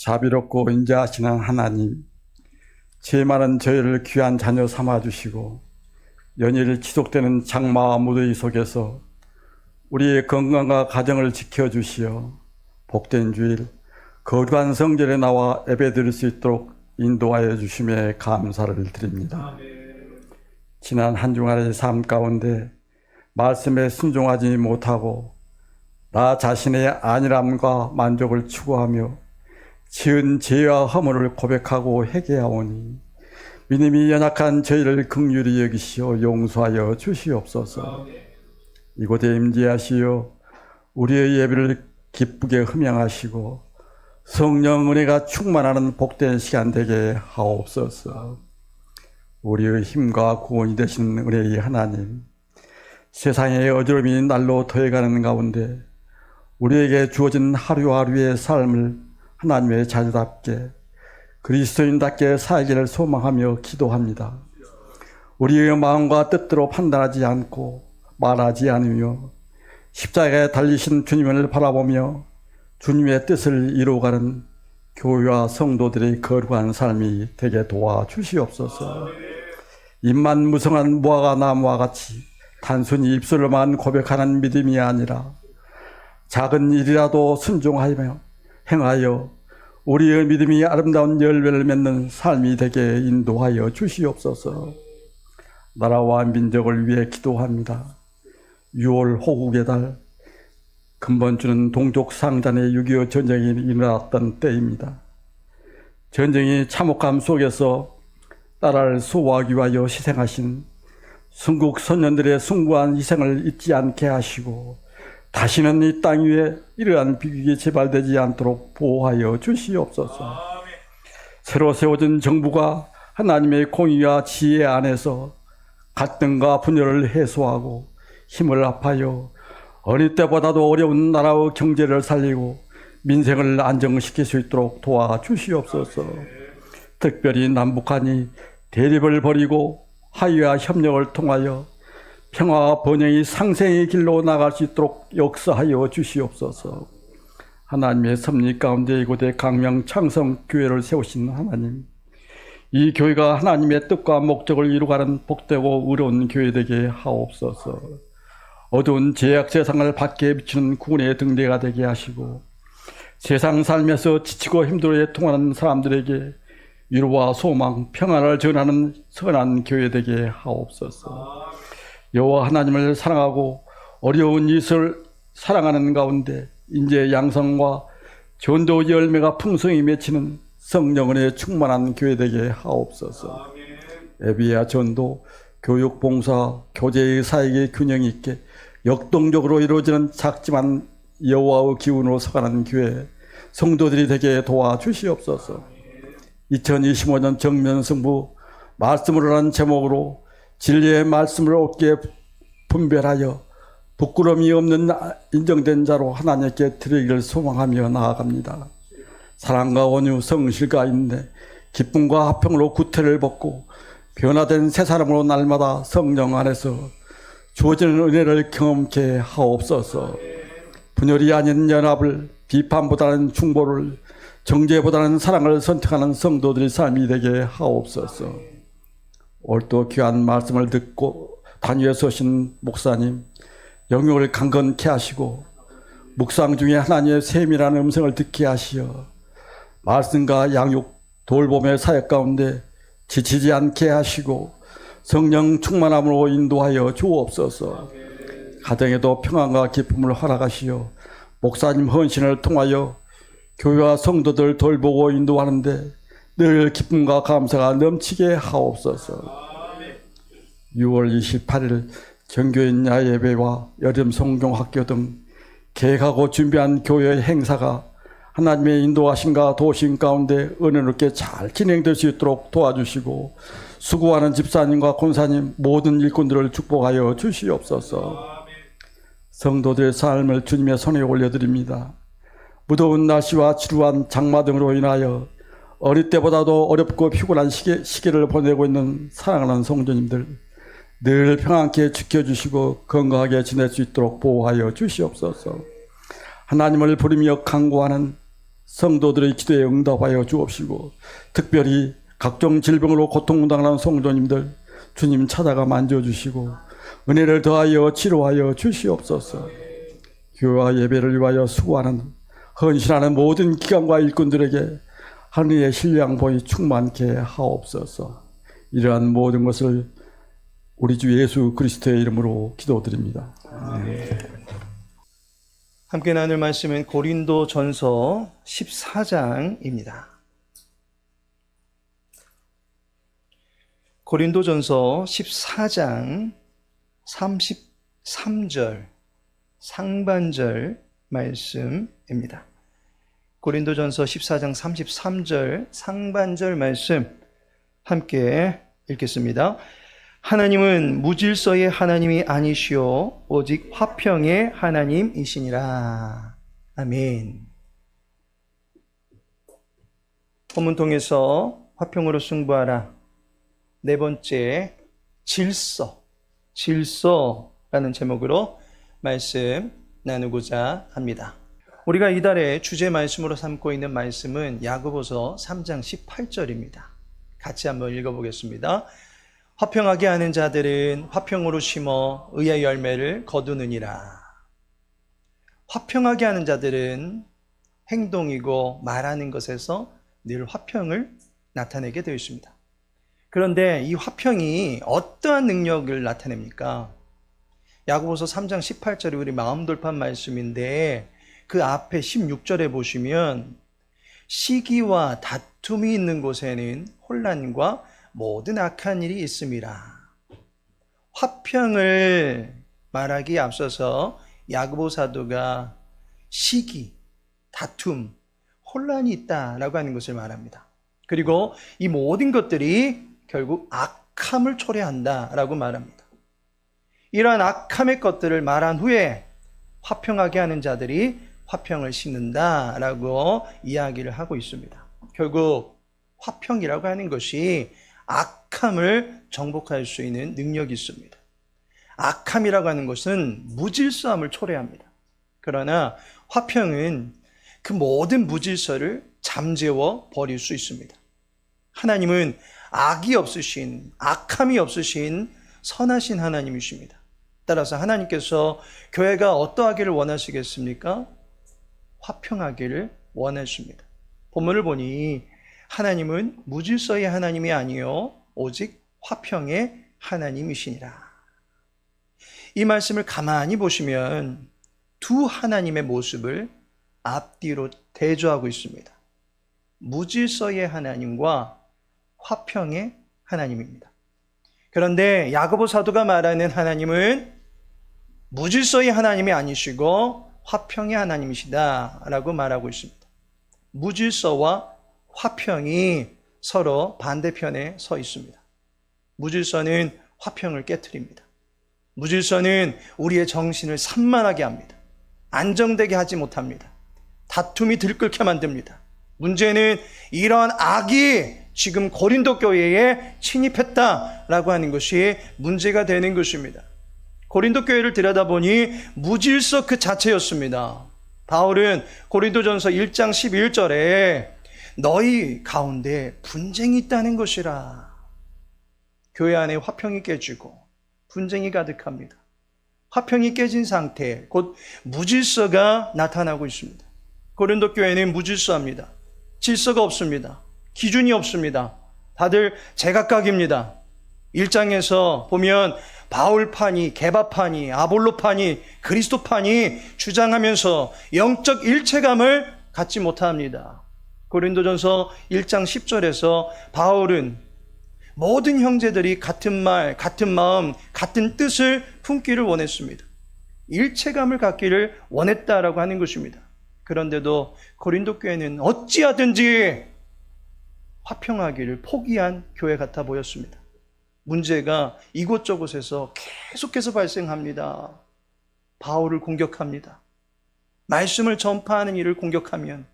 자비롭고 인자하시는 하나님, 죄 많은 저희를 귀한 자녀 삼아주시고 연일 지속되는 장마와 무더위 속에서 우리의 건강과 가정을 지켜주시어 복된 주일 거룩한 성전에 나와 예배드릴 수 있도록 인도하여 주심에 감사를 드립니다. 지난 한 주간의 삶 가운데 말씀에 순종하지 못하고 나 자신의 안일함과 만족을 추구하며 지은 죄와 허물을 고백하고 회개하오니 믿음이 연약한 저희를 긍휼히 여기시어 용서하여 주시옵소서. 이곳에 임재하시어 우리의 예배를 기쁘게 흠양하시고 성령 은혜가 충만하는 복된 시간 되게 하옵소서. 우리의 힘과 구원이 되신 은혜의 하나님, 세상의 어지러움이 날로 더해가는 가운데 우리에게 주어진 하루하루의 삶을 하나님의 자녀답게 그리스도인답게 살기를 소망하며 기도합니다. 우리의 마음과 뜻대로 판단하지 않고 말하지 않으며 십자가에 달리신 주님을 바라보며 주님의 뜻을 이루어가는 교회와 성도들의 거룩한 삶이 되게 도와주시옵소서. 입만 무성한 무화과 나무와 같이 단순히 입술로만 고백하는 믿음이 아니라 작은 일이라도 순종하며 행하여 우리의 믿음이 아름다운 열매를 맺는 삶이 되게 인도하여 주시옵소서. 나라와 민족을 위해 기도합니다. 6월 호국의 달, 근본주는 동족 상잔의 6.25 전쟁이 일어났던 때입니다. 전쟁이 참혹함 속에서 나라를 수호하기 위하여 희생하신 순국 선녀들의 숭고한 희생을 잊지 않게 하시고 다시는 이 땅 위에 이러한 비극이 재발되지 않도록 보호하여 주시옵소서. 새로 세워진 정부가 하나님의 공의와 지혜 안에서 갈등과 분열을 해소하고 힘을 합하여 어느 때보다도 어려운 나라의 경제를 살리고 민생을 안정시킬 수 있도록 도와주시옵소서. 특별히 남북한이 대립을 벌이고 화해와 협력을 통하여 평화와 번영이 상생의 길로 나갈 수 있도록 역사하여 주시옵소서. 하나님의 섭리 가운데 이곳에 강명 창성교회를 세우신 하나님, 이 교회가 하나님의 뜻과 목적을 이루가는 복되고 의로운 교회 되게 하옵소서. 어두운 죄악 세상을 밝게 비추는 구원의 등대가 되게 하시고 세상 삶에서 지치고 힘들어 통하는 사람들에게 위로와 소망, 평안을 전하는 선한 교회 되게 하옵소서. 여호와 하나님을 사랑하고 어려운 이웃을 사랑하는 가운데 인재 양성과 전도 열매가 풍성히 맺히는 성령의 충만한 교회 되게 하옵소서. 예비와 전도, 교육, 봉사, 교제의 사역의 균형 있게 역동적으로 이루어지는 작지만 여호와의 기운으로 서가는 교회 성도들이 되게 도와주시옵소서. 2025년 정면승부 말씀으로 하는 제목으로 진리의 말씀을 옳게 분별하여 부끄러움이 없는 인정된 자로 하나님께 드리기를 소망하며 나아갑니다. 사랑과 온유, 성실과 인내, 기쁨과 화평으로 구태를 벗고 변화된 새 사람으로 날마다 성령 안에서 주어지는 은혜를 경험케 하옵소서. 분열이 아닌 연합을, 비판보다는 중보를, 정죄보다는 사랑을 선택하는 성도들의 삶이 되게 하옵소서. 오늘도 귀한 말씀을 듣고 단위에 서신 목사님, 영역을 강건케 하시고 묵상 중에 하나님의 세밀한 음성을 듣게 하시어 말씀과 양육, 돌봄의 사역 가운데 지치지 않게 하시고 성령 충만함으로 인도하여 주옵소서. 가정에도 평안과 기쁨을 허락하시어 목사님 헌신을 통하여 교회와 성도들 돌보고 인도하는데 늘 기쁨과 감사가 넘치게 하옵소서. 6월 28일 정교인 야예배와 여름 성경학교 등 계획하고 준비한 교회 행사가 하나님의 인도하심과 도우심 가운데 은혜롭게 잘 진행될 수 있도록 도와주시고 수고하는 집사님과 권사님 모든 일꾼들을 축복하여 주시옵소서. 성도들의 삶을 주님의 손에 올려드립니다. 무더운 날씨와 지루한 장마 등으로 인하여 어릴 때보다도 어렵고 피곤한 시기를 보내고 있는 사랑하는 성도님들 늘 평안케 지켜주시고 건강하게 지낼 수 있도록 보호하여 주시옵소서. 하나님을 부르며 간구하는 성도들의 기도에 응답하여 주옵시고, 특별히 각종 질병으로 고통당하는 성도님들 주님 찾아가 만져주시고 은혜를 더하여 치료하여 주시옵소서. 교회와 예배를 위하여 수고하는 헌신하는 모든 기관과 일꾼들에게 하느님의 신령보이 충만케 하옵소서. 이러한 모든 것을 우리 주 예수 그리스도의 이름으로 기도드립니다. 함께 나눌 말씀은 고린도전서 14장입니다. 고린도전서 14장 33절 상반절 말씀입니다. 고린도전서 14장 33절 상반절 말씀 함께 읽겠습니다. 하나님은 무질서의 하나님이 아니시오 오직 화평의 하나님이시니라. 아멘. 본문 통해서 화평으로 승부하라. 네 번째, 질서라는 제목으로 말씀 나누고자 합니다. 우리가 이달의 주제 말씀으로 삼고 있는 말씀은 야고보서 3장 18절입니다. 같이 한번 읽어보겠습니다. 화평하게 하는 자들은 화평으로 심어 의의 열매를 거두느니라. 화평하게 하는 자들은 행동이고 말하는 것에서 늘 화평을 나타내게 되어 있습니다. 그런데 이 화평이 어떠한 능력을 나타냅니까? 야고보서 3장 18절이 우리 마음 돌판 말씀인데 그 앞에 16절에 보시면 시기와 다툼이 있는 곳에는 혼란과 모든 악한 일이 있음이라. 화평을 말하기에 앞서서 야고보 사도가 시기, 다툼, 혼란이 있다라고 하는 것을 말합니다. 그리고 이 모든 것들이 결국 악함을 초래한다라고 말합니다. 이러한 악함의 것들을 말한 후에 화평하게 하는 자들이 화평을 심는다라고 이야기를 하고 있습니다. 결국 화평이라고 하는 것이 악함을 정복할 수 있는 능력이 있습니다. 악함이라고 하는 것은 무질서함을 초래합니다. 그러나 화평은 그 모든 무질서를 잠재워 버릴 수 있습니다. 하나님은 악이 없으신, 악함이 없으신 선하신 하나님이십니다. 따라서 하나님께서 교회가 어떠하기를 원하시겠습니까? 화평하기를 원하십니다. 본문을 보니 하나님은 무질서의 하나님이 아니요 오직 화평의 하나님이시니라. 이 말씀을 가만히 보시면 두 하나님의 모습을 앞뒤로 대조하고 있습니다. 무질서의 하나님과 화평의 하나님입니다. 그런데 야고보 사도가 말하는 하나님은 무질서의 하나님이 아니시고 화평의 하나님이시다라고 말하고 있습니다. 무질서와 화평이 서로 반대편에 서 있습니다. 무질서는 화평을 깨트립니다. 무질서는 우리의 정신을 산만하게 합니다. 안정되게 하지 못합니다. 다툼이 들끓게 만듭니다. 문제는 이런 악이 지금 고린도 교회에 침입했다라고 하는 것이 문제가 되는 것입니다. 고린도 교회를 들여다보니 무질서 그 자체였습니다. 바울은 고린도전서 1장 11절에 너희 가운데 분쟁이 있다는 것이라. 교회 안에 화평이 깨지고 분쟁이 가득합니다. 화평이 깨진 상태, 곧 무질서가 나타나고 있습니다. 고린도 교회는 무질서합니다. 질서가 없습니다. 기준이 없습니다. 다들 제각각입니다. 1장에서 보면 바울파니, 게바파니, 아볼로파니, 그리스도파니 주장하면서 영적 일체감을 갖지 못합니다. 고린도전서 1장 10절에서 바울은 모든 형제들이 같은 말, 같은 마음, 같은 뜻을 품기를 원했습니다. 일체감을 갖기를 원했다라고 하는 것입니다. 그런데도 고린도 교회는 어찌하든지 화평하기를 포기한 교회 같아 보였습니다. 문제가 이곳저곳에서 계속해서 발생합니다. 바울을 공격합니다. 말씀을 전파하는 일을 공격하면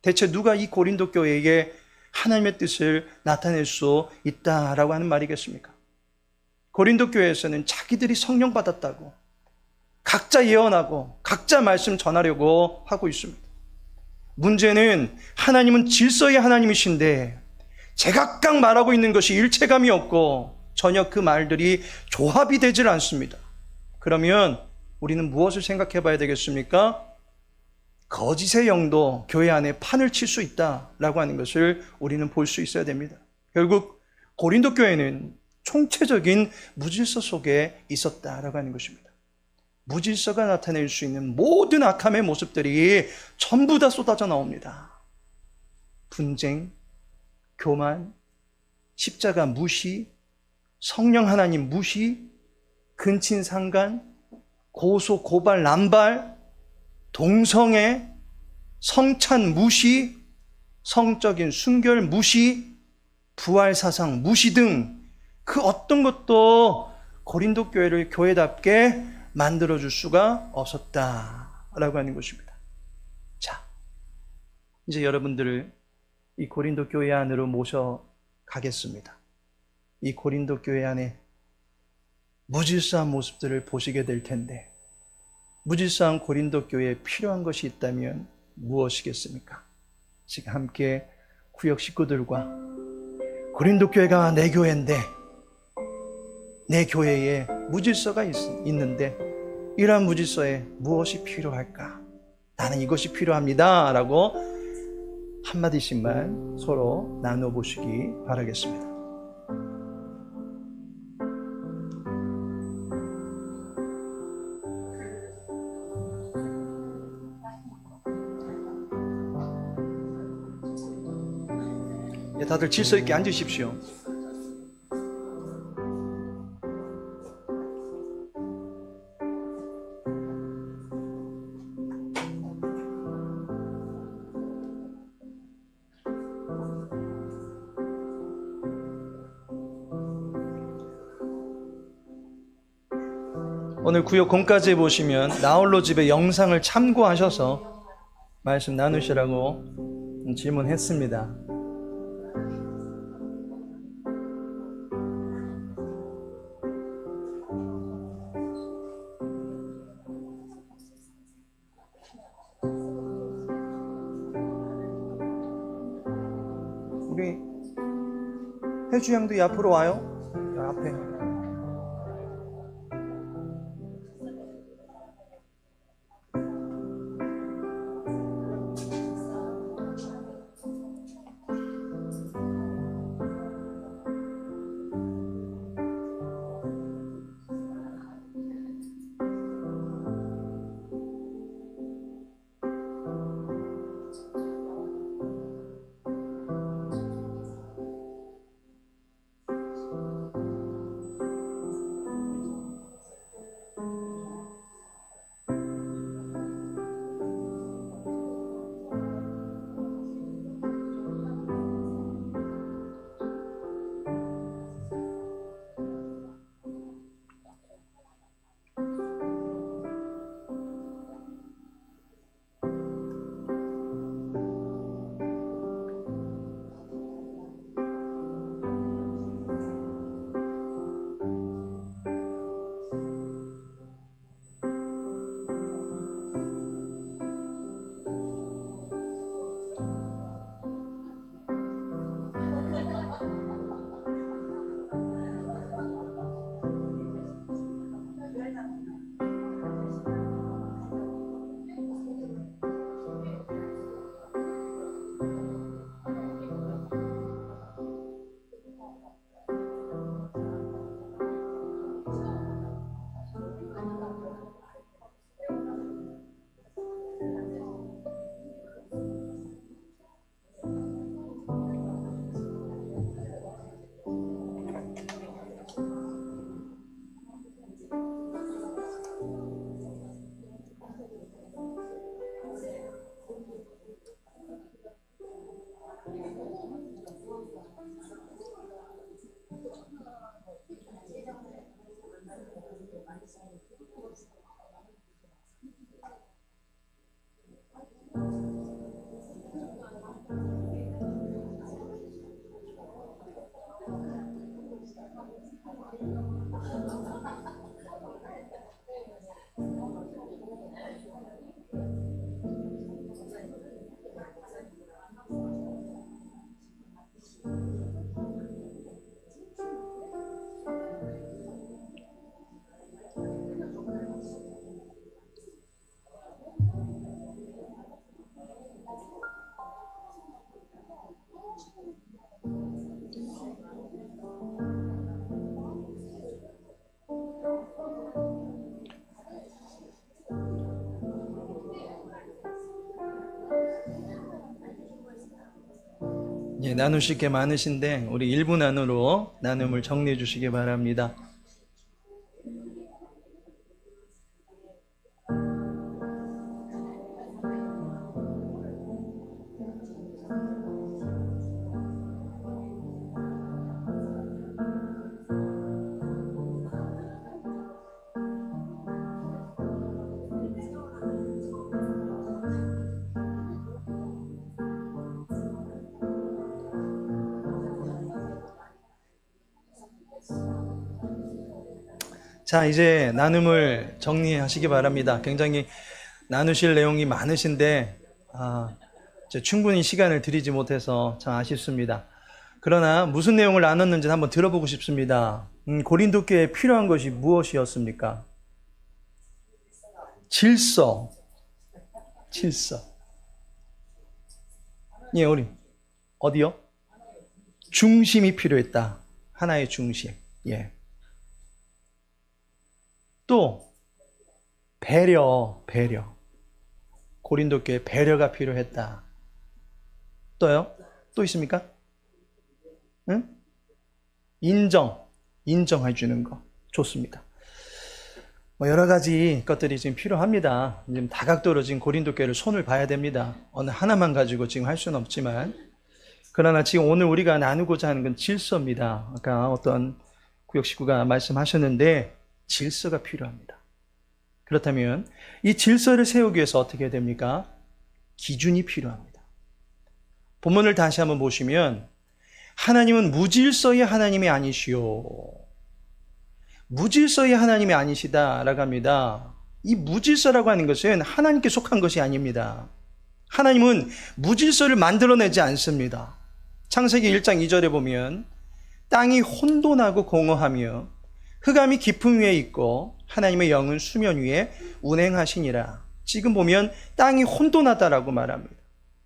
대체 누가 이 고린도 교회에게 하나님의 뜻을 나타낼 수 있다라고 하는 말이겠습니까? 고린도 교회에서는 자기들이 성령 받았다고 각자 예언하고 각자 말씀 전하려고 하고 있습니다. 문제는 하나님은 질서의 하나님이신데 제각각 말하고 있는 것이 일체감이 없고 전혀 그 말들이 조합이 되질 않습니다. 그러면 우리는 무엇을 생각해 봐야 되겠습니까? 거짓의 영도 교회 안에 판을 칠 수 있다라고 하는 것을 우리는 볼 수 있어야 됩니다. 결국 고린도 교회는 총체적인 무질서 속에 있었다라고 하는 것입니다. 무질서가 나타낼 수 있는 모든 악함의 모습들이 전부 다 쏟아져 나옵니다. 분쟁, 교만, 십자가 무시, 성령 하나님 무시, 근친상간, 고소, 고발, 남발, 동성애, 성찬 무시, 성적인 순결 무시, 부활 사상 무시 등 그 어떤 것도 고린도 교회를 교회답게 만들어줄 수가 없었다라고 하는 것입니다. 자, 이제 여러분들을 이 고린도 교회 안으로 모셔가겠습니다. 이 고린도 교회 안에 무질서한 모습들을 보시게 될 텐데, 무질서한 고린도 교회에 필요한 것이 있다면 무엇이겠습니까? 지금 함께 구역 식구들과 고린도 교회가 내 교회인데 내 교회에 무질서가 있는데 이러한 무질서에 무엇이 필요할까? 나는 이것이 필요합니다 라고 한마디씩만 서로 나눠보시기 바라겠습니다. 다들 질서 있게 앉으십시오. 오늘 구역 공까지 보시면 나홀로 집의 영상을 참고하셔서 말씀 나누시라고 질문했습니다. 우리 혜주 양도 이 앞으로 와요. 이 앞에. 예, 나누실 게 많으신데 우리 1분 안으로 나눔을 정리해 주시기 바랍니다. 자, 이제 나눔을 정리하시기 바랍니다. 굉장히 나누실 내용이 많으신데 충분히 시간을 드리지 못해서 참 아쉽습니다. 그러나 무슨 내용을 나눴는지 한번 들어보고 싶습니다. 고린도 교회에 필요한 것이 무엇이었습니까? 질서. 예, 우리 어디요? 중심이 필요했다. 하나의 중심. 예. 또 배려. 고린도 교회에 배려가 필요했다. 또요? 또 있습니까? 응? 인정해 주는 거. 좋습니다. 여러 가지 것들이 지금 필요합니다. 지금 다각도로 지금 고린도 교회를 손을 봐야 됩니다. 어느 하나만 가지고 지금 할 수는 없지만, 그러나 지금 오늘 우리가 나누고자 하는 건 질서입니다. 아까 어떤 구역 식구가 말씀하셨는데 질서가 필요합니다. 그렇다면 이 질서를 세우기 위해서 어떻게 해야 됩니까? 기준이 필요합니다. 본문을 다시 한번 보시면 하나님은 무질서의 하나님이 아니시오. 무질서의 하나님이 아니시다라고 합니다. 이 무질서라고 하는 것은 하나님께 속한 것이 아닙니다. 하나님은 무질서를 만들어내지 않습니다. 창세기 1장 2절에 보면 땅이 혼돈하고 공허하며 흑암이 깊음 위에 있고 하나님의 영은 수면 위에 운행하시니라. 지금 보면 땅이 혼돈하다라고 말합니다.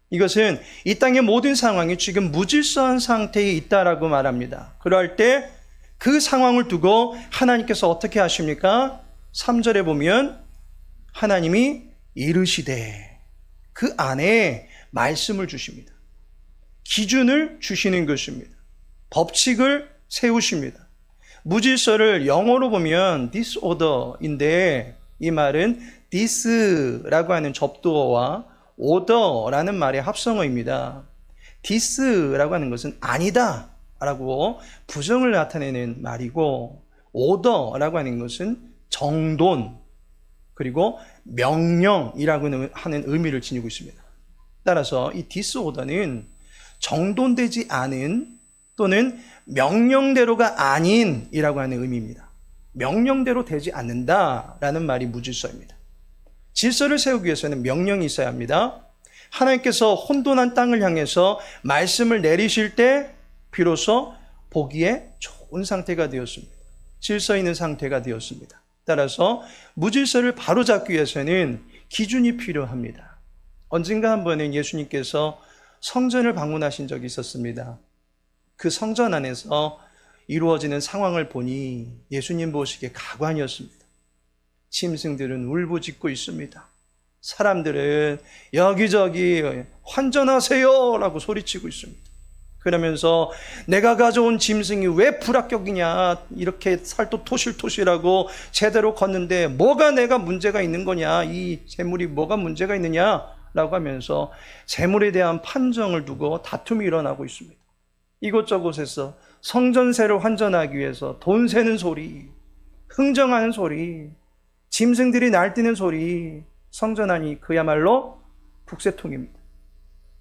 이것은 이 땅의 모든 상황이 지금 무질서한 상태에 있다라고 말합니다. 그럴 때 그 상황을 두고 하나님께서 어떻게 하십니까? 3절에 보면 하나님이 이르시되 그 안에 말씀을 주십니다. 기준을 주시는 것입니다. 법칙을 세우십니다. 무질서를 영어로 보면 disorder인데 이 말은 this라고 하는 접두어와 order라는 말의 합성어입니다. this라고 하는 것은 아니다 라고 부정을 나타내는 말이고 order라고 하는 것은 정돈 그리고 명령이라고 하는 의미를 지니고 있습니다. 따라서 이 disorder는 정돈되지 않은 또는 명령대로가 아닌이라고 하는 의미입니다. 명령대로 되지 않는다라는 말이 무질서입니다. 질서를 세우기 위해서는 명령이 있어야 합니다. 하나님께서 혼돈한 땅을 향해서 말씀을 내리실 때 비로소 보기에 좋은 상태가 되었습니다. 질서 있는 상태가 되었습니다. 따라서 무질서를 바로잡기 위해서는 기준이 필요합니다. 언젠가 한 번은 예수님께서 성전을 방문하신 적이 있었습니다. 그 성전 안에서 이루어지는 상황을 보니 예수님 보시기에 가관이었습니다. 짐승들은 울부짖고 있습니다. 사람들은 여기저기 환전하세요 라고 소리치고 있습니다. 그러면서 내가 가져온 짐승이 왜 불합격이냐, 이렇게 살도 토실토실하고 제대로 걷는데 뭐가 내가 문제가 있는 거냐, 이 재물이 뭐가 문제가 있느냐 라고 하면서 재물에 대한 판정을 두고 다툼이 일어나고 있습니다. 이곳저곳에서 성전세를 환전하기 위해서 돈 세는 소리, 흥정하는 소리, 짐승들이 날뛰는 소리, 성전 안이 그야말로 북새통입니다.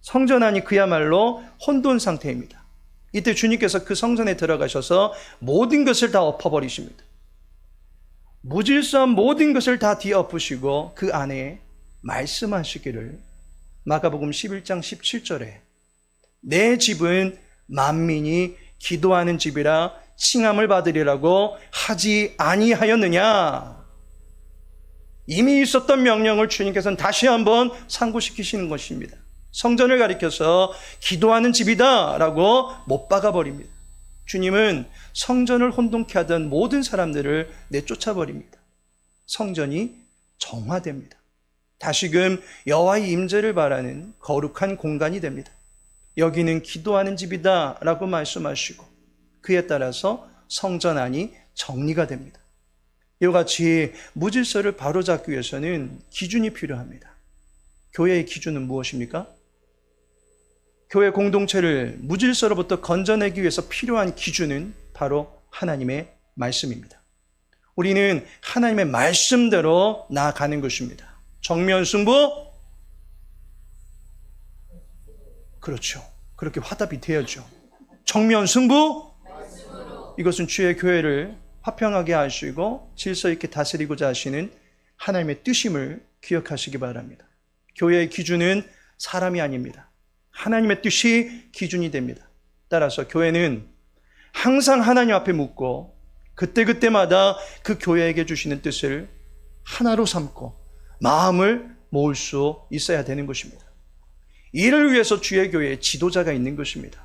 성전 안이 그야말로 혼돈 상태입니다. 이때 주님께서 그 성전에 들어가셔서 모든 것을 다 엎어버리십니다. 무질서한 모든 것을 다 뒤엎으시고 그 안에 말씀하시기를 마가복음 11장 17절에 내 집은 만민이 기도하는 집이라 칭함을 받으리라고 하지 아니하였느냐. 이미 있었던 명령을 주님께서는 다시 한번 상고시키시는 것입니다. 성전을 가리켜서 기도하는 집이다 라고 못 박아버립니다. 주님은 성전을 혼돈케 하던 모든 사람들을 내쫓아버립니다. 성전이 정화됩니다. 다시금 여호와의 임재를 바라는 거룩한 공간이 됩니다. 여기는 기도하는 집이다 라고 말씀하시고 그에 따라서 성전 안이 정리가 됩니다. 이와 같이 무질서를 바로잡기 위해서는 기준이 필요합니다. 교회의 기준은 무엇입니까? 교회 공동체를 무질서로부터 건져내기 위해서 필요한 기준은 바로 하나님의 말씀입니다. 우리는 하나님의 말씀대로 나아가는 것입니다. 정면 승부? 그렇죠. 그렇게 화답이 되어야죠. 정면 승부? 이것은 주의 교회를 화평하게 하시고 질서 있게 다스리고자 하시는 하나님의 뜻임을 기억하시기 바랍니다. 교회의 기준은 사람이 아닙니다. 하나님의 뜻이 기준이 됩니다. 따라서 교회는 항상 하나님 앞에 묻고 그때그때마다 그 교회에게 주시는 뜻을 하나로 삼고 마음을 모을 수 있어야 되는 것입니다. 이를 위해서 주의 교회에 지도자가 있는 것입니다.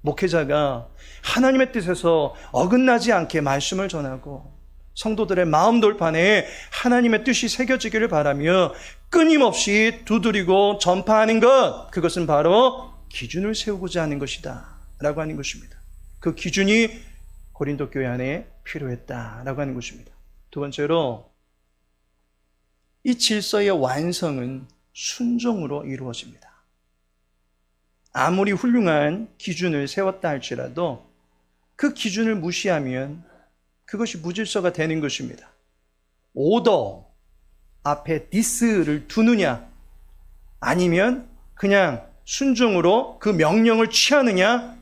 목회자가 하나님의 뜻에서 어긋나지 않게 말씀을 전하고 성도들의 마음 돌판에 하나님의 뜻이 새겨지기를 바라며 끊임없이 두드리고 전파하는 것, 그것은 바로 기준을 세우고자 하는 것이다 라고 하는 것입니다. 그 기준이 고린도 교회 안에 필요했다라고 하는 것입니다. 두 번째로 이 질서의 완성은 순종으로 이루어집니다. 아무리 훌륭한 기준을 세웠다 할지라도 그 기준을 무시하면 그것이 무질서가 되는 것입니다. 오더 앞에 디스를 두느냐 아니면 그냥 순종으로 그 명령을 취하느냐에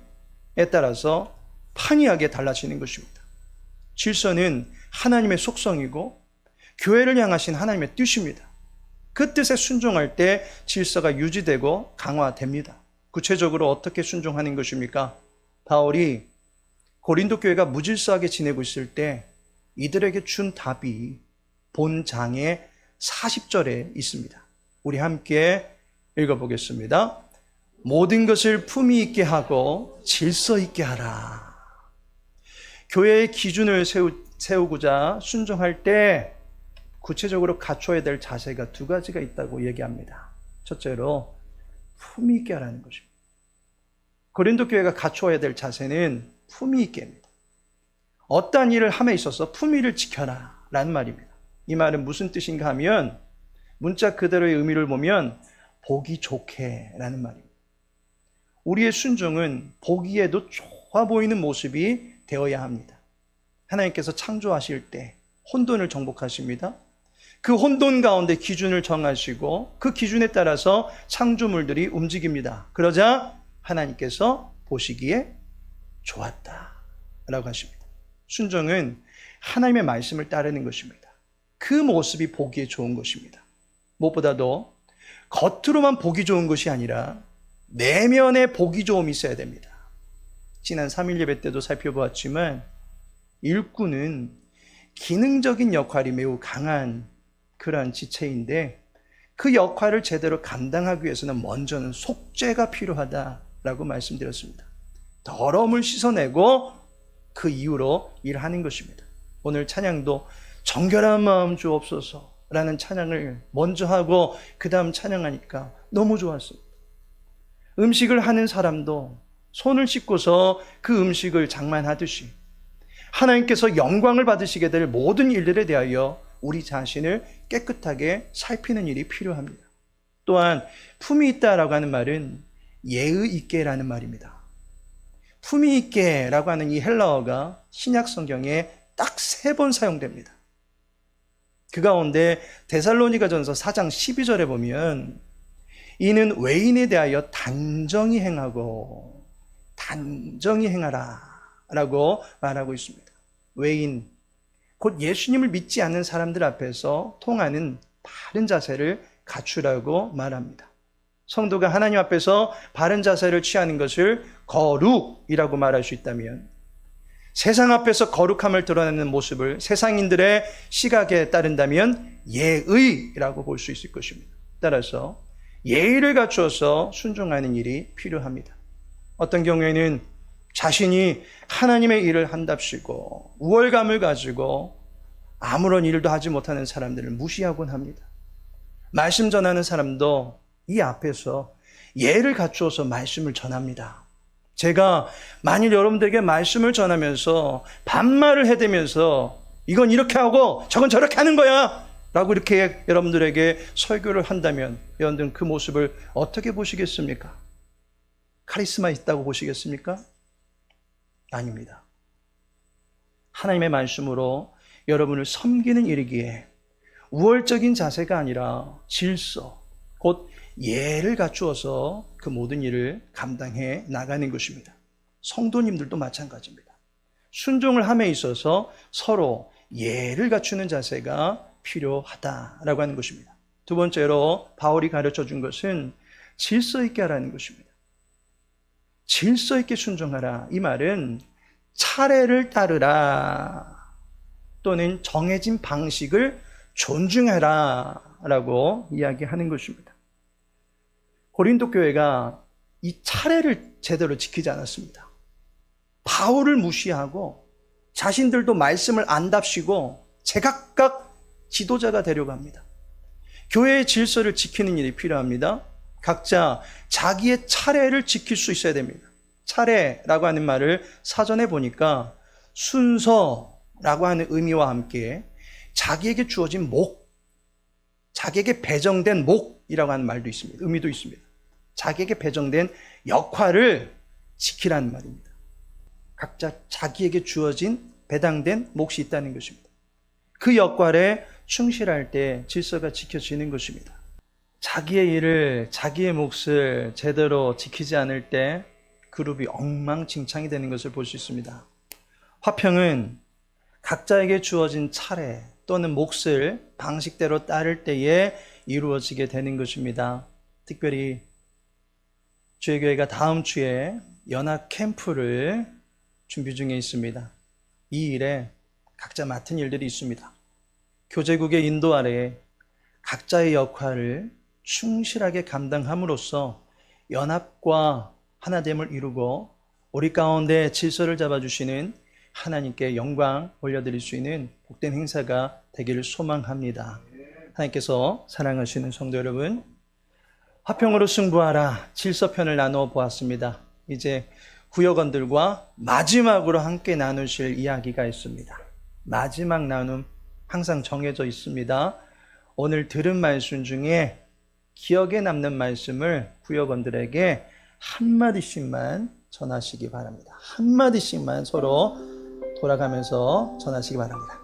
따라서 판이하게 달라지는 것입니다. 질서는 하나님의 속성이고 교회를 향하신 하나님의 뜻입니다. 그 뜻에 순종할 때 질서가 유지되고 강화됩니다. 구체적으로 어떻게 순종하는 것입니까? 바울이 고린도 교회가 무질서하게 지내고 있을 때 이들에게 준 답이 본장의 40절에 있습니다. 우리 함께 읽어보겠습니다. 모든 것을 품위 있게 하고 질서 있게 하라. 교회의 기준을 세우고자 순종할 때 구체적으로 갖춰야 될 자세가 두 가지가 있다고 얘기합니다. 첫째로 품위 있게 하라는 것입니다. 고린도 교회가 갖춰야 될 자세는 품위 있게입니다. 어떠한 일을 함에 있어서 품위를 지켜라 라는 말입니다. 이 말은 무슨 뜻인가 하면 문자 그대로의 의미를 보면 보기 좋게 라는 말입니다. 우리의 순종은 보기에도 좋아 보이는 모습이 되어야 합니다. 하나님께서 창조하실 때 혼돈을 정복하십니다. 그 혼돈 가운데 기준을 정하시고 그 기준에 따라서 창조물들이 움직입니다. 그러자 하나님께서 보시기에 좋았다 라고 하십니다. 순종은 하나님의 말씀을 따르는 것입니다. 그 모습이 보기에 좋은 것입니다. 무엇보다도 겉으로만 보기 좋은 것이 아니라 내면에 보기 좋음이 있어야 됩니다. 지난 3일 예배 때도 살펴보았지만 일꾼은 기능적인 역할이 매우 강한 그러한 지체인데 그 역할을 제대로 감당하기 위해서는 먼저는 속죄가 필요하다라고 말씀드렸습니다. 더러움을 씻어내고 그 이후로 일하는 것입니다. 오늘 찬양도 정결한 마음 주옵소서라는 찬양을 먼저 하고 그 다음 찬양하니까 너무 좋았습니다. 음식을 하는 사람도 손을 씻고서 그 음식을 장만하듯이 하나님께서 영광을 받으시게 될 모든 일들에 대하여 우리 자신을 깨끗하게 살피는 일이 필요합니다. 또한 품위 있다라고 하는 말은 예의 있게라는 말입니다. 품위 있게라고 하는 이 헬라어가 신약 성경에 딱 3번 사용됩니다. 그 가운데 데살로니가전서 4장 12절에 보면 이는 외인에 대하여 단정히 행하고 단정히 행하라 라고 말하고 있습니다. 외인, 곧 예수님을 믿지 않는 사람들 앞에서 통하는 바른 자세를 갖추라고 말합니다. 성도가 하나님 앞에서 바른 자세를 취하는 것을 거룩이라고 말할 수 있다면 세상 앞에서 거룩함을 드러내는 모습을 세상인들의 시각에 따른다면 예의라고 볼 수 있을 것입니다. 따라서 예의를 갖추어서 순종하는 일이 필요합니다. 어떤 경우에는 자신이 하나님의 일을 한답시고 우월감을 가지고 아무런 일도 하지 못하는 사람들을 무시하곤 합니다. 말씀 전하는 사람도 이 앞에서 예를 갖추어서 말씀을 전합니다. 제가 만일 여러분들에게 말씀을 전하면서 반말을 해대면서 이건 이렇게 하고 저건 저렇게 하는 거야 라고 이렇게 여러분들에게 설교를 한다면 여러분들은 그 모습을 어떻게 보시겠습니까? 카리스마 있다고 보시겠습니까? 아닙니다. 하나님의 말씀으로 여러분을 섬기는 일이기에 우월적인 자세가 아니라 질서, 곧 예를 갖추어서 그 모든 일을 감당해 나가는 것입니다. 성도님들도 마찬가지입니다. 순종을 함에 있어서 서로 예를 갖추는 자세가 필요하다라고 하는 것입니다. 두 번째로 바울이 가르쳐 준 것은 질서 있게 하라는 것입니다. 질서 있게 순종하라. 이 말은 차례를 따르라 또는 정해진 방식을 존중해라 라고 이야기하는 것입니다. 고린도 교회가 이 차례를 제대로 지키지 않았습니다. 바울을 무시하고 자신들도 말씀을 안답시고 제각각 지도자가 되려고 합니다. 교회의 질서를 지키는 일이 필요합니다. 각자 자기의 차례를 지킬 수 있어야 됩니다. 차례라고 하는 말을 사전에 보니까 순서라고 하는 의미와 함께 자기에게 주어진 목, 자기에게 배정된 목이라고 하는 말도 있습니다. 의미도 있습니다. 자기에게 배정된 역할을 지키라는 말입니다. 각자 자기에게 주어진 배당된 몫이 있다는 것입니다. 그 역할에 충실할 때 질서가 지켜지는 것입니다. 자기의 일을, 자기의 몫을 제대로 지키지 않을 때 그룹이 엉망진창이 되는 것을 볼 수 있습니다. 화평은 각자에게 주어진 차례 또는 몫을 방식대로 따를 때에 이루어지게 되는 것입니다. 특별히 주의 교회가 다음 주에 연합 캠프를 준비 중에 있습니다. 이 일에 각자 맡은 일들이 있습니다. 교제국의 인도 아래 각자의 역할을 충실하게 감당함으로써 연합과 하나됨을 이루고 우리 가운데 질서를 잡아주시는 하나님께 영광 올려드릴 수 있는 복된 행사가 되기를 소망합니다. 하나님께서 사랑하시는 성도 여러분, 화평으로 승부하라 질서편을 나누어 보았습니다. 이제 구역원들과 마지막으로 함께 나누실 이야기가 있습니다. 마지막 나눔 항상 정해져 있습니다. 오늘 들은 말씀 중에 기억에 남는 말씀을 구역원들에게 한마디씩만 전하시기 바랍니다. 한마디씩만 서로 돌아가면서 전하시기 바랍니다.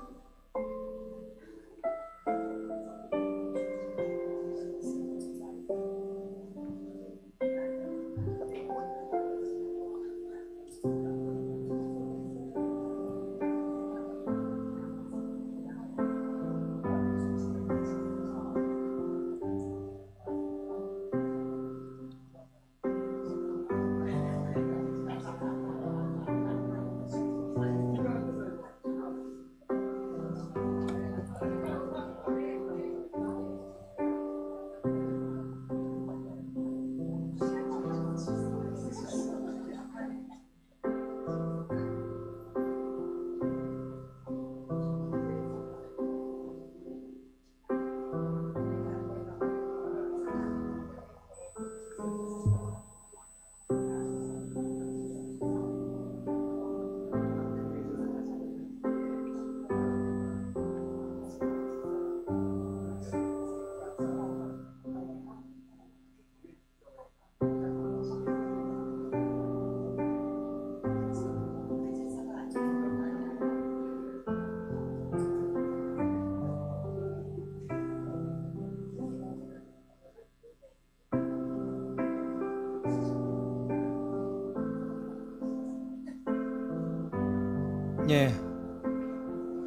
예,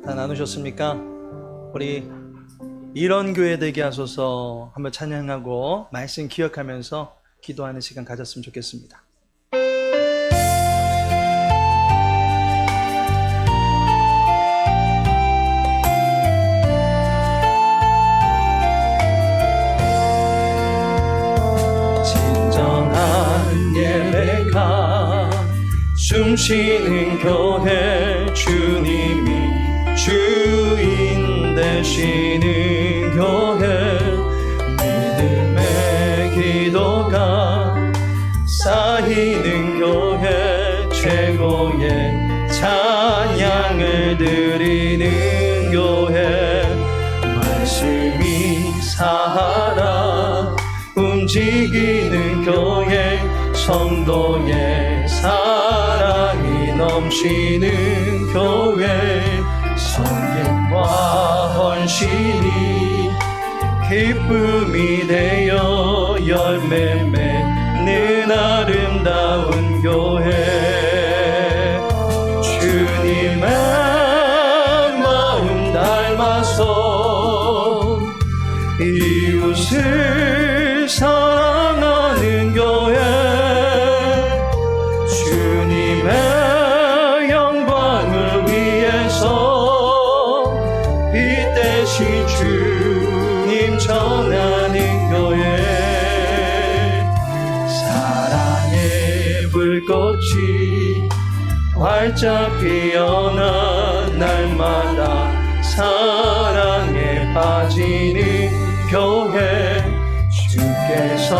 다 나누셨습니까? 우리 이런 교회 되게 하소서 한번 찬양하고 말씀 기억하면서 기도하는 시간 가졌으면 좋겠습니다. 진정한 예배가 숨쉬는 교회 주님이 주인 되시는 교회 믿음의 기도가 찬양을 드리는 교회 말씀이 살아 움직이는 교회 성도의 사랑이 넘치는 교회 성령과 헌신이 기쁨이 되어 열매 맺는 아름다운 교회 주님의 마음 닮아서 이웃을 사랑하는 교회 주님의 영광을 위해서 빛 대신 주님 전하는 교회 사랑의 불꽃이 활짝 피어나 날마다 사랑에 빠지는 교회 주께서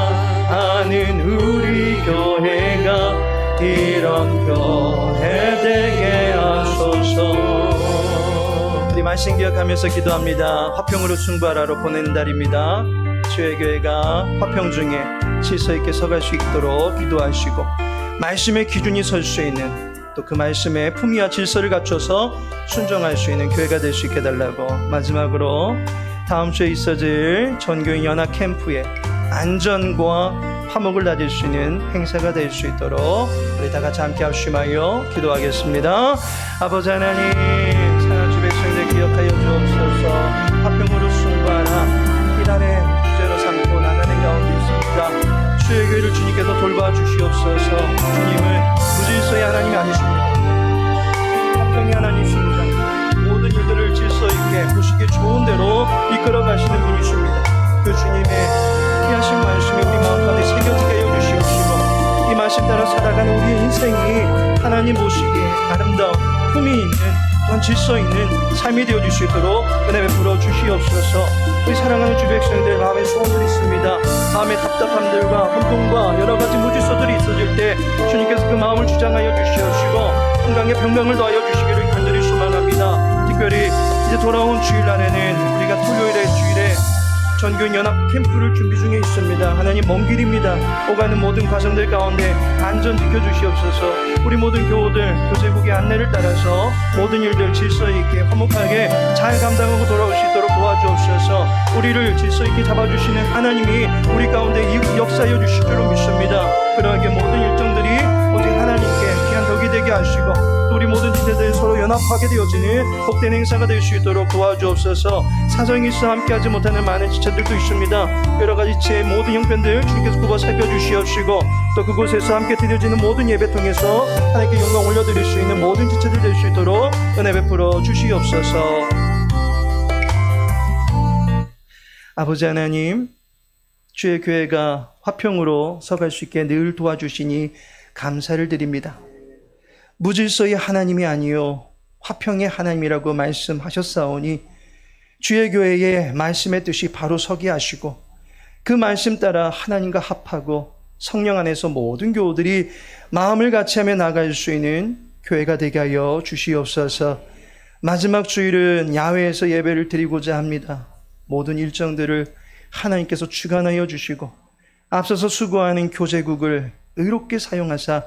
사랑하는 우리 교회가 이런 교회 되게 하소서. 우리 말씀 기억하면서 기도합니다. 화평으로 승부하라로 보내는 달입니다. 주의 교회가 화평 중에 질서 있게 서갈 수 있도록 기도하시고 말씀의 기준이 설 수 있는 또 그 말씀의 품위와 질서를 갖춰서 순종할 수 있는 교회가 될 수 있게 해달라고 마지막으로 다음 주에 있어질 전교인 연합 캠프의 안전과 화목을 다질 수 있는 행사가 될 수 있도록 우리 다 같이 함께 합심하여 기도하겠습니다. 아버지 하나님 사랑하는 주 백성들 기억하여 주옵소서. 화평으로 승부하라 이달의 주제로 삼고 나가는 가운데 있습니다. 주의 교회를 주님께서 돌봐주시옵소서. 주님은 무질서의 하나님이 아니십니다. 화평의 하나님이십니다. 모든 일들을 질서 있게 보시기 좋은 대로 이끌어 가시는 분이십니다. 그 주님의 귀하신 말씀이 우리 마음 가운데 새겨지게 하여 주시옵시고 이 말씀 따라 살아가는 우리의 인생이 하나님 보시기에 아름다운 품이 있는 또한 질서 있는 삶이 되어 줄 수 있도록 은혜 베풀어 주시옵소서. 우리 사랑하는 주 백성들 마음에 소원들이 있습니다. 마음의 답답함들과 혼돈과 여러 가지 무질서들이 있어질 때 주님께서 그 마음을 주장하여 주시옵시고 건강에 평강을 더하여 주시기를 간절히 소망합니다. 특별히 이제 돌아온 주일날에는 우리가 토요일에 주일에 전교인 연합 캠프를 준비 중에 있습니다. 하나님 먼 길입니다. 오가는 모든 과정들 가운데 안전 지켜주시옵소서. 우리 모든 교우들 교제국의 안내를 따라서 모든 일들 질서 있게 화목하게 잘 감당하고 돌아올 수 있도록 도와주옵소서. 우리를 질서 있게 잡아주시는 하나님이 우리 가운데 역사하여 주실 줄로 믿습니다. 그러하게 모든 일정들이 오직 하나님께 귀한 덕이 되게 하시고 또 우리 모든 지체들 서로 연합하게 되어지는 복된 행사가 될 수 있도록 도와주옵소서. 사정이 있어 함께하지 못하는 많은 지체들도 있습니다. 여러 가지 지체의 모든 형편들 주님께서 굽어 살펴주시옵시고 또 그곳에서 함께 드려지는 모든 예배 통해서 하나님께 영광 올려드릴 수 있는 모든 지체들 될 수 있도록 은혜 베풀어 주시옵소서. 아버지 하나님, 주의 교회가 화평으로 서갈 수 있게 늘 도와주시니 감사를 드립니다. 무질서의 하나님이 아니요 화평의 하나님이라고 말씀하셨사오니 주의 교회의 말씀의 뜻이 바로 서게 하시고 그 말씀 따라 하나님과 합하고 성령 안에서 모든 교우들이 마음을 같이하며 나갈 수 있는 교회가 되게 하여 주시옵소서. 마지막 주일은 야외에서 예배를 드리고자 합니다. 모든 일정들을 하나님께서 주관하여 주시고 앞서서 수고하는 교제국을 의롭게 사용하사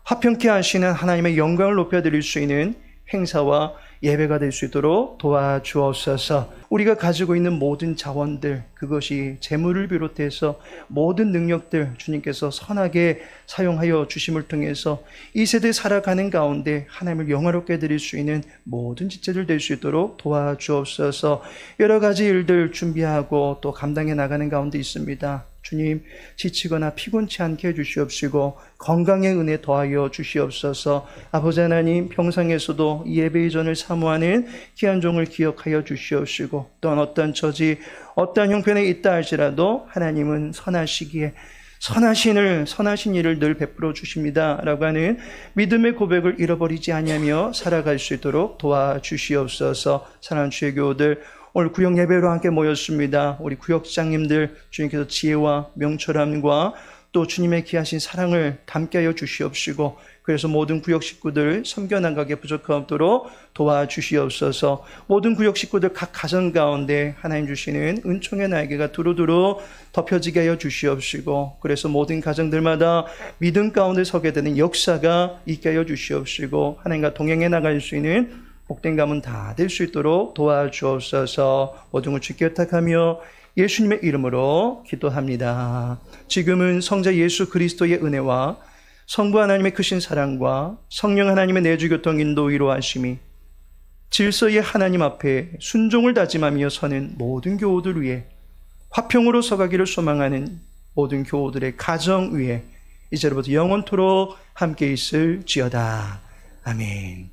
화평케 하시는 하나님의 영광을 높여드릴 수 있는 행사와 예배가 될 수 있도록 도와주옵소서. 우리가 가지고 있는 모든 자원들, 그것이 재물을 비롯해서 모든 능력들 주님께서 선하게 사용하여 주심을 통해서 이 세대 살아가는 가운데 하나님을 영화롭게 드릴 수 있는 모든 지체들 될 수 있도록 도와주옵소서. 여러 가지 일들 준비하고 또 감당해 나가는 가운데 있습니다. 주님, 지치거나 피곤치 않게 해주시옵시고 건강의 은혜 더하여 주시옵소서. 아버지 하나님, 평상에서도 예배 이전을 사모하는 귀한 종을 기억하여 주시옵시고 또한 어떤 처지, 어떠한 형편에 있다 할지라도 하나님은 선하시기에 선하신 일을 늘 베풀어 주십니다 라고 하는 믿음의 고백을 잃어버리지 아니하며 살아갈 수 있도록 도와주시옵소서. 사랑하는 주의 교우들, 오늘 구역 예배로 함께 모였습니다. 우리 구역장님들 주님께서 지혜와 명철함과 또 주님의 귀하신 사랑을 담게 하여 주시옵시고, 그래서 모든 구역 식구들 섬겨나가게 부족함 없도록 도와주시옵소서. 모든 구역 식구들 각 가정 가운데 하나님 주시는 은총의 날개가 두루두루 덮여지게 하여 주시옵시고, 그래서 모든 가정들마다 믿음 가운데 서게 되는 역사가 있게 하여 주시옵시고, 하나님과 동행해 나갈 수 있는 복된 가문 다 될 수 있도록 도와주옵소서. 모든 걸 주께 부탁하며 예수님의 이름으로 기도합니다. 지금은 성자 예수 그리스도의 은혜와 성부 하나님의 크신 사랑과 성령 하나님의 내주교통 인도 위로하심이 질서의 하나님 앞에 순종을 다짐하며 서는 모든 교우들 위해, 화평으로 서가기를 소망하는 모든 교우들의 가정 위에 이제로부터 영원토록 함께 있을지어다. 아멘.